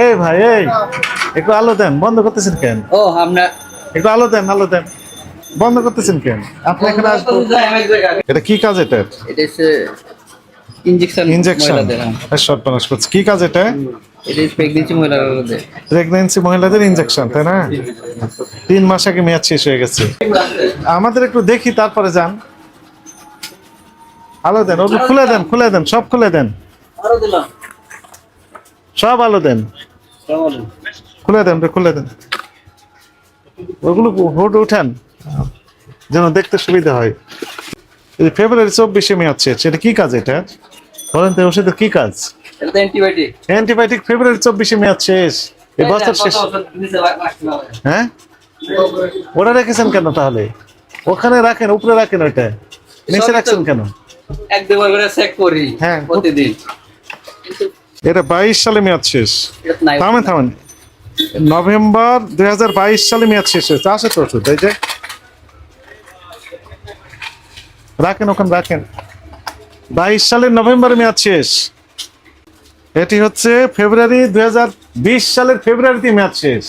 এই ভাই এই একটু আলো দেন, বন্ধ করতেছেন কেন? ও আমরা একটু আলো দেন, আলো দেন, বন্ধ করতেছেন কেন? আপনি এখানে আসবো। এটা কি কাজ? এটা এটা হচ্ছে ইনজেকশন ইনজেকশন মহিলাদের। শর্ট পানাস করছে, কি কাজ এটা? এটা প্রেগন্যান্সি মহিলাদের। প্রেগন্যান্সি মহিলাদের ইনজেকশন, তাই না? 3 মাস আগে মেয়াদ শেষ হয়ে গেছে। আমাদের একটু দেখি, তারপরে যান। আলো দেন, ওগুলো খুলে দেন, খুলে দেন, সব খুলে দেন, আরো দিলাম সব আলো দেন, খুলে দেন, খুলে দেন। ওগুলো হোড উঠান যেন দেখতে সুবিধা হয়। এই ফেব্রুয়ারি 24-এ মেয়াদ শেষ, এটা কি কাজ? এটা বলেন তো, ওষুধের কি কাজ? এটা তো অ্যান্টিবায়োটিক। অ্যান্টিবায়োটিক ফেব্রুয়ারি 24-এ মেয়াদ শেষ, এই বছর শেষ। হ্যাঁ, ওটা রেখেছেন কেন তাহলে? ওখানে রাখেন, উপরে রাখেন, ওইটা নিচে রাখছেন কেন? এক দুবার করে চেক করি হ্যাঁ প্রতিদিন। এটা 22 সালে মেয়াদ শেষ। এটা নাই। থামেন থামেন, নভেম্বর 2022 সালে মেয়াদ শেষ হয়েছে। আসে তো ওষুধ, এই যে রাখেন, ওখানে রাখেন। 22 সালের নভেম্বরে মেয়াদ শেষ। এটি হচ্ছে ফেব্রুয়ারি 2020 সালের ফেব্রুয়ারিতে মেয়াদ শেষ।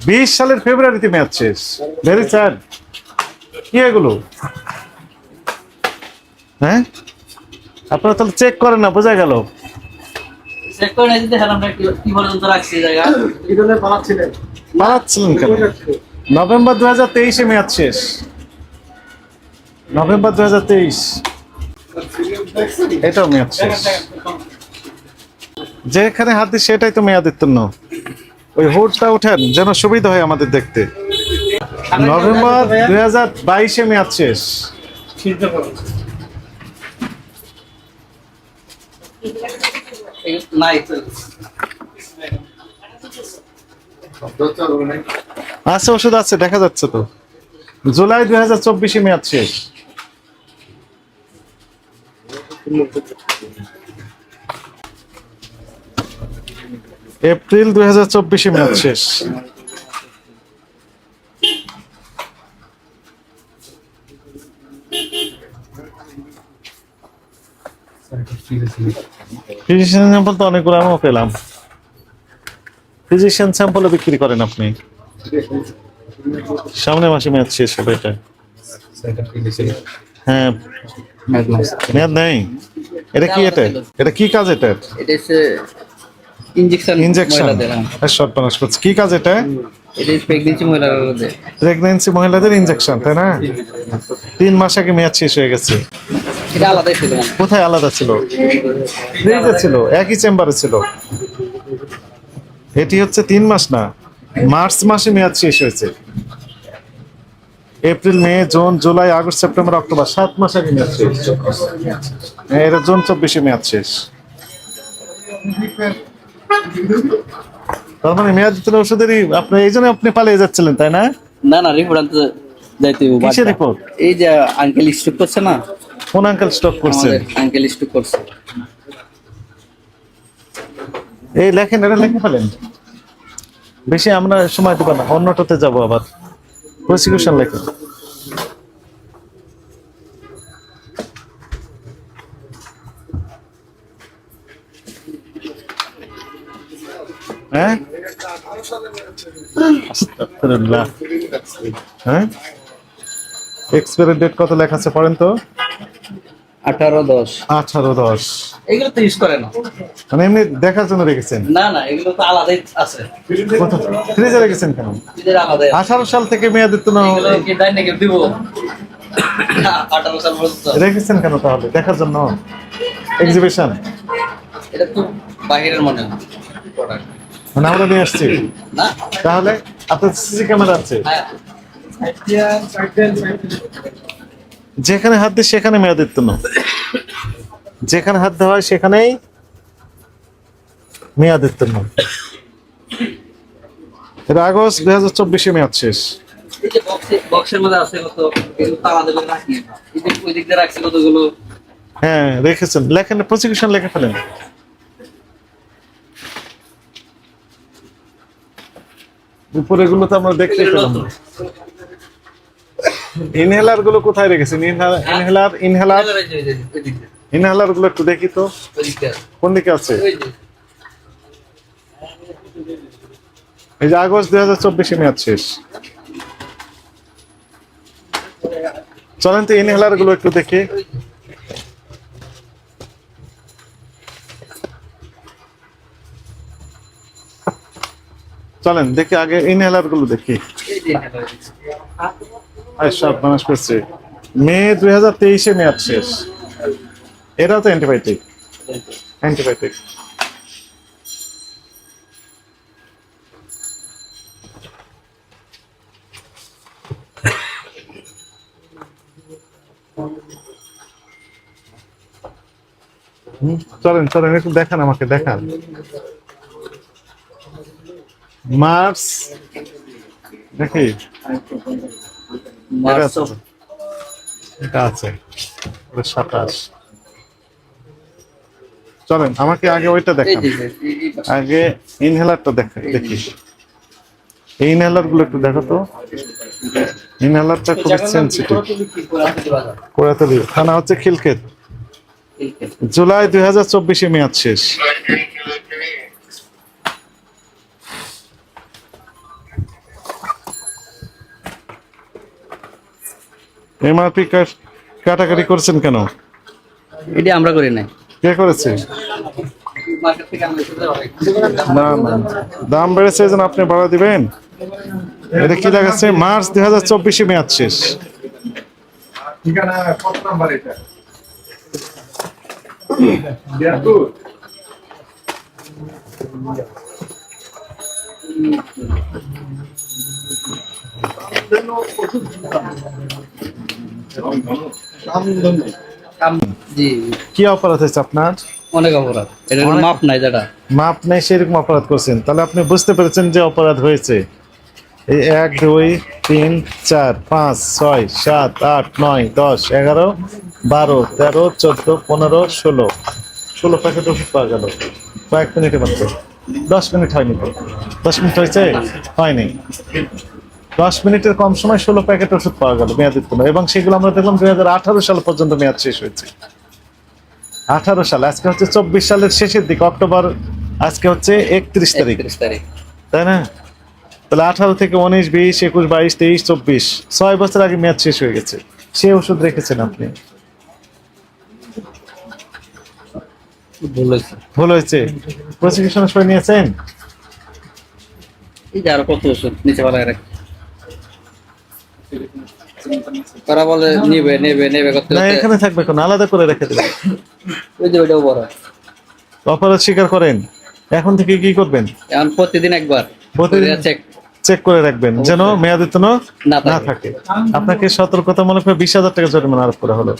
20 সালের ফেব্রুয়ারিতে মেয়াদ শেষ। Very sad. কি এগুলো? হ্যাঁ, আপনারা তাহলে চেক করেন না, বোঝা গেল। চেক করে নিতে হলাম আমরা কি পর্যন্ত রাখছি জায়গা। পালাচ্ছিলেন কেন? নভেম্বর 2023-এ মেয়াদ শেষ। নভেম্বর 2023, এটাও মেয়াদ শেষ। যেখানে হাত দিই সেটাই তো মেয়াদ উত্তীর্ণ। ওই হুডটা উঠেন যেন সুবিধা হয় আমাদের দেখতে। নভেম্বর 2022-এ মেয়াদ শেষ। নাই আছে, ওষুধ আছে, দেখা যাচ্ছে তো। জুলাই 2024-এ মেয়াদ শেষ। এপ্রিল 2024-এ মেয়াদ শেষ। ফিজিশিয়ান স্যাম্পল তো অনেকগুলো আমিও পেলাম। ফিজিশিয়ান স্যাম্পলও বিক্রি করেন আপনি? সামনে মাসে মেয়াদ শেষ হবে এটা। হ্যাঁ, মেয়াদ নেই। এটা কি? এটা কি কাজ? এটা এটা হচ্ছে ইনজেকশন ইনজেকশন মহিলাদের। শর্ট পানাস করছে, কি কাজ এটা? এটা প্রেগন্যান্সি মহিলাদের। প্রেগন্যান্সি মহিলাদের ইনজেকশন, তাই না? 3 মাস আগে মেয়াদ শেষ হয়ে গেছে। এটা আলাদাই ছিল। কোথায় আলাদা ছিল? ফ্রিজে ছিল, একই চেম্বারে ছিল। এটি হচ্ছে 3 মাস না, মার্চ মাসে মেয়াদ শেষ হয়েছে। April, May, June, July, August, September, October, 7 মাস আগে মেয়াদ শেষ। এটা জুন 24-এ মেয়াদ শেষ। তার মানে মেয়াদ দিতে ওষুধেরই আপনি, এই জন্য আপনি পালিয়ে যাচ্ছিলেন, তাই না? না না, রিপোর্ট আনতে যাইতে হবে। কিসের রিপোর্ট? এই যে আঙ্কেল স্ট্রোক করছে না। কোন আঙ্কেল স্টক করছে? আমাদের আঙ্কেল স্ট্রোক করছে। এই লেখেন, এটা লিখে ফেলেন। বেশি আমরা সময় দেব না, অন্যটাতে যাব আবার। প্রসিকিউশন লেখেন। হ্যাঁ, আস্তাগফিরুল্লাহ। হ্যাঁ, এক্সপায়ারি ডেট কত লেখা আছে পড়েন তো? 18/10। 18/10। এগুলো তো ইউজ করে না। মানে এমনি দেখার জন্য রেখেছেন? না না, এগুলো তো আলাদাই আছে। ফ্রিজে রেখেছেন কেন? এদের আলাদাই। 18 সাল থেকে মেয়াদ উত্তীর্ণ এগুলো কি ডাইনেকে দিব? 18 সাল পর্যন্ত রেখেছেন কেন তাহলে? দেখার জন্য? এক্সিবিশন? এটা তো বাইরের মডেল প্রোডাক্ট। মানে আমরা নিয়ে আসছি না তাহলে? আপনার সিসি ক্যামেরা আছে? হ্যাঁ, যেখানে হাত দিই সেখানে মেয়াদ উত্তীর্ণ, যেখানে হাত দেওয়া হয় সেখানেই মেয়াদ উত্তীর্ণ। এটা আগস্ট 2024-এ মেয়াদ শেষ। এই যে বক্সের মধ্যে আছে কত, এগুলো তালা দেবে রাখি। এই যে ওই দিক দিয়ে রাখছে কতগুলো। হ্যাঁ রেখেছেন, লেখেন, প্রসিকিউশন লিখে ফেলেন। উপরে গুলো তো আমরা দেখতে পেলাম। ইনহেলার গুলো কোথায় রেখেছেন? ইনহেলার ইনহেলার গুলো একটু দেখি তো, ওই দিক দিয়ে কোন দিকে আছে? ওই যে এই যে আগস্ট 2024 মেয়াদ শেষ। চলেন তো ইনহেলার গুলো একটু দেখি। চলেন দেখি আগে ইনহেলার গুলো দেখি। এই যে হ্যালো সব মানুষ করছে মে 2023 মেয়াদ শেষ। এটাও তো অ্যান্টিবায়োটিক। অ্যান্টিবায়োটিক চলেন চলেন একটু দেখান, আমাকে দেখান। মার্চ দেখি এটা মার্চ আছে, এটা আছে 27। চলেন আমাকে আগে ওইটা এই দেখান, যে আগে ইনহেলারটা দেখাই দেখি। এই ইনহেলার গুলো একটু দেখো তো। ইনহেলারটা খুব সেনসিটিভ। কোরাতলি থানা হচ্ছে খিলক্ষেত। জুলাই 2024 মেয়াদ শেষ। এমআরপি কাটাকাটি করছেন কেন? এটা আমরা করি নাই, কে করেছে? মার্কেট থেকে আমরা এসে দেওয়া হয়। না না, দাম বেড়েছে যেন আপনি ভাড়া দিবেন। এটা কি দেখাচ্ছে? মার্চ 2024 মেয়াদ শেষ। ঠিকানা কত নাম্বার এটা? জি কি অপরাধ হয়েছে আপনার? অনেক অপরাধ, এটা অনেক- মাপ নাই যেটা। মাপ নেই সেরকম অপরাধ করছেন, তাহলে আপনি বুঝতে পেরেছেন যে অপরাধ হয়েছে। এই 1 2 3 4 5 6 7 8 9 10 11 12 13 14 15 16 প্যাকেট ওষুধ পাওয়া গেল কয়েক মিনিটে মাত্র। 10 মিনিট হয়নি তো? 10 মিনিট হয়েছে? হয়নি। 10 মিনিটের কম সময় 16 প্যাকেট ওষুধ পাওয়া গেল মেয়াদোত্তীর্ণ, এবং সেগুলো আমরা দেখলাম 2018 সাল পর্যন্ত মেয়াদ শেষ হয়েছে। 18 সাল, আজকে হচ্ছে 24 সালের শেষের দিক, অক্টোবর, আজকে হচ্ছে 31 তারিখ, 31 তারিখ। তাই না? তাহলে 18 থেকে 19 20 21 22 23 24 6 বছর আগে মেয়াদ শেষ হয়ে গেছে। সে ওষুধ রেখেছেন আপনি, ভুল হয়েছে। ভুল হয়েছে। প্রসিকিউশন সই নিয়েছেন? এই যে আরো কত ওষুধ নিচে ফেলায় রাখে, তারা বলে নেবে নেবে নেবে করতে না করতে এখানে থাকবে, কোন আলাদা করে রেখে দেবেন। ওই যে ওইটাও বড়। অপরাধ স্বীকার করেন, এখন থেকে কি করবেন? এখন প্রতিদিন একবার প্রতিদিন চেক। চেক করে রাখবেন যেন মেয়াদোত্তীর্ণ না না থাকে। আপনাকে সতর্কতামূলক 20,000 টাকা জরিমানা আরোপ করা হলো।